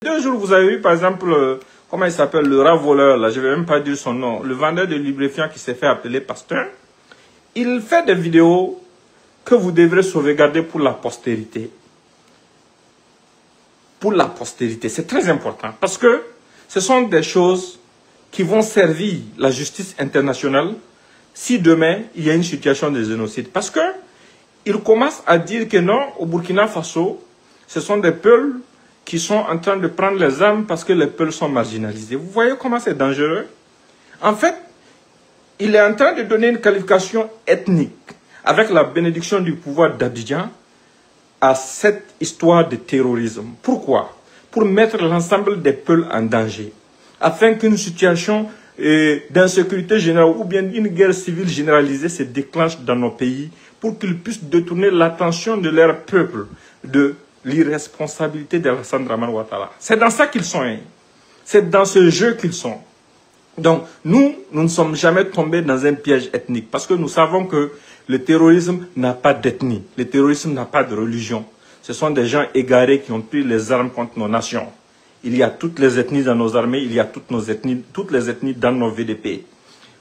2 jours, vous avez vu, par exemple, comment il s'appelle, le rat voleur, là, je ne vais même pas dire son nom, le vendeur de lubrifiant qui s'est fait appeler pasteur. Il fait des vidéos que vous devrez sauvegarder pour la postérité. Pour la postérité, c'est très important, parce que ce sont des choses qui vont servir la justice internationale si demain, il y a une situation de génocide. Parce que il commence à dire que non, au Burkina Faso, ce sont des peuples qui sont en train de prendre les armes parce que les peuples sont marginalisés. Vous voyez comment c'est dangereux? En fait, il est en train de donner une qualification ethnique avec la bénédiction du pouvoir d'Abidjan à cette histoire de terrorisme. Pourquoi? Pour mettre l'ensemble des peuples en danger, afin qu'une situation d'insécurité générale ou bien une guerre civile généralisée se déclenche dans nos pays pour qu'ils puissent détourner l'attention de leur peuple de l'irresponsabilité d'Alassane Dramane Ouattara. C'est dans ça qu'ils sont. Hein. C'est dans ce jeu qu'ils sont. Donc, nous ne sommes jamais tombés dans un piège ethnique parce que nous savons que le terrorisme n'a pas d'ethnie. Le terrorisme n'a pas de religion. Ce sont des gens égarés qui ont pris les armes contre nos nations. Il y a toutes les ethnies dans nos armées, il y a toutes les ethnies dans nos VDP.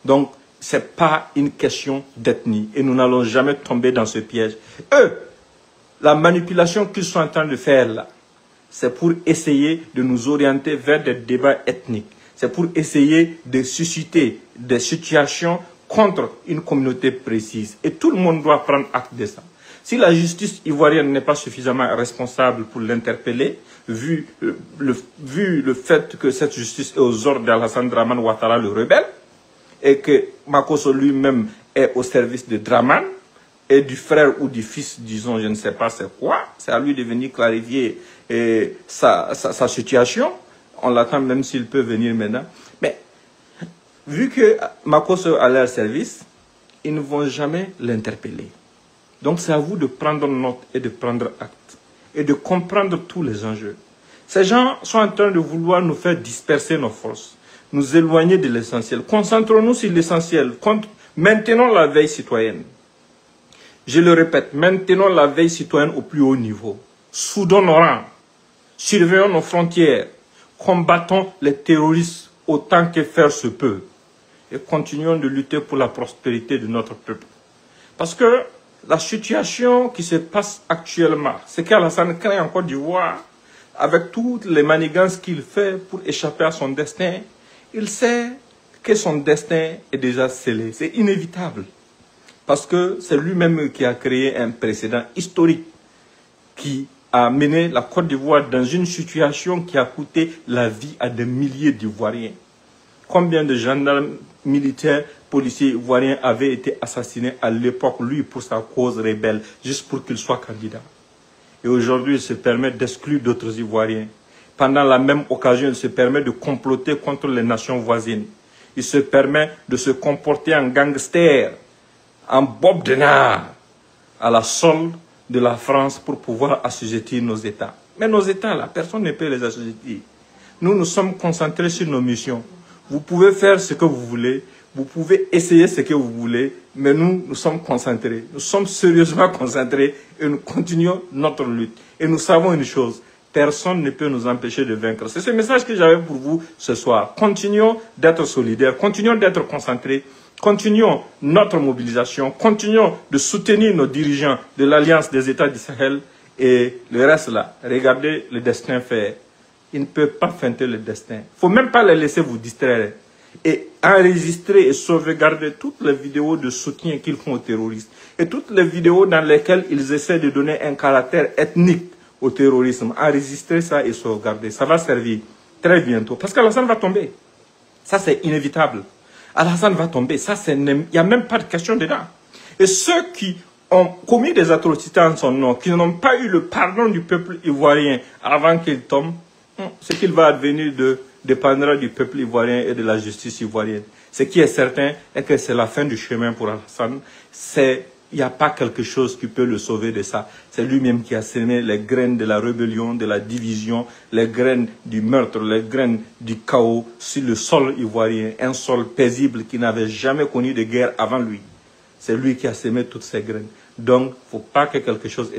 Donc, ce n'est pas une question d'ethnie et nous n'allons jamais tomber dans ce piège. Eux, la manipulation qu'ils sont en train de faire là, c'est pour essayer de nous orienter vers des débats ethniques. C'est pour essayer de susciter des situations contre une communauté précise. Et tout le monde doit prendre acte de ça. Si la justice ivoirienne n'est pas suffisamment responsable pour l'interpeller, vu le fait que cette justice est aux ordres d'Alassane Dramane Ouattara, le rebelle, et que Makosso lui-même est au service de Dramane, et du frère ou du fils, disons, je ne sais pas c'est quoi, c'est à lui de venir clarifier sa situation. On l'attend même s'il peut venir maintenant. Mais vu que Makosso a leur service, ils ne vont jamais l'interpeller. Donc c'est à vous de prendre note et de prendre acte. Et de comprendre tous les enjeux. Ces gens sont en train de vouloir nous faire disperser nos forces. Nous éloigner de l'essentiel. Concentrons-nous sur l'essentiel. Maintenons la veille citoyenne. Je le répète, maintenons la veille citoyenne au plus haut niveau. Soudons nos rangs. Surveillons nos frontières. Combattons les terroristes autant que faire se peut. Et continuons de lutter pour la prospérité de notre peuple. Parce que la situation qui se passe actuellement, c'est qu'Alassane craint en Côte d'Ivoire, avec toutes les manigances qu'il fait pour échapper à son destin, il sait que son destin est déjà scellé. C'est inévitable. Parce que c'est lui-même qui a créé un précédent historique qui a mené la Côte d'Ivoire dans une situation qui a coûté la vie à des milliers d'Ivoiriens. Combien de gendarmes, militaires, policiers ivoiriens avaient été assassinés à l'époque, lui, pour sa cause rebelle, juste pour qu'il soit candidat. Et aujourd'hui, il se permet d'exclure d'autres Ivoiriens. Pendant la même occasion, il se permet de comploter contre les nations voisines. Il se permet de se comporter en gangster, en Bob Denard, à la solde de la France pour pouvoir assujettir nos États. Mais nos États, là, personne ne peut les assujettir. Nous, nous sommes concentrés sur nos missions. Vous pouvez faire ce que vous voulez, vous pouvez essayer ce que vous voulez, mais nous, nous sommes concentrés. Nous sommes sérieusement concentrés et nous continuons notre lutte. Et nous savons une chose, personne ne peut nous empêcher de vaincre. C'est ce message que j'avais pour vous ce soir. Continuons d'être solidaires, continuons d'être concentrés, continuons notre mobilisation, continuons de soutenir nos dirigeants de l'Alliance des États du Sahel et le reste là. Regardez le destin faire. Ils ne peuvent pas feinter le destin. Il ne faut même pas les laisser vous distraire. Et enregistrer et sauvegarder toutes les vidéos de soutien qu'ils font aux terroristes. Et toutes les vidéos dans lesquelles ils essaient de donner un caractère ethnique au terrorisme. Enregistrer ça et sauvegarder. Ça va servir très bientôt. Parce qu'Alassane va tomber. Ça, c'est inévitable. Alassane va tomber. Ça, il n'y a même pas de question dedans. Et ceux qui ont commis des atrocités en son nom, qui n'ont pas eu le pardon du peuple ivoirien avant qu'il tombe, ce qu'il va advenir dépendra du peuple ivoirien et de la justice ivoirienne. Ce qui est certain est que c'est la fin du chemin pour Alassane. Il n'y a pas quelque chose qui peut le sauver de ça. C'est lui-même qui a semé les graines de la rébellion, de la division, les graines du meurtre, les graines du chaos sur le sol ivoirien. Un sol paisible qui n'avait jamais connu de guerre avant lui. C'est lui qui a semé toutes ces graines. Donc, il ne faut pas que quelque chose...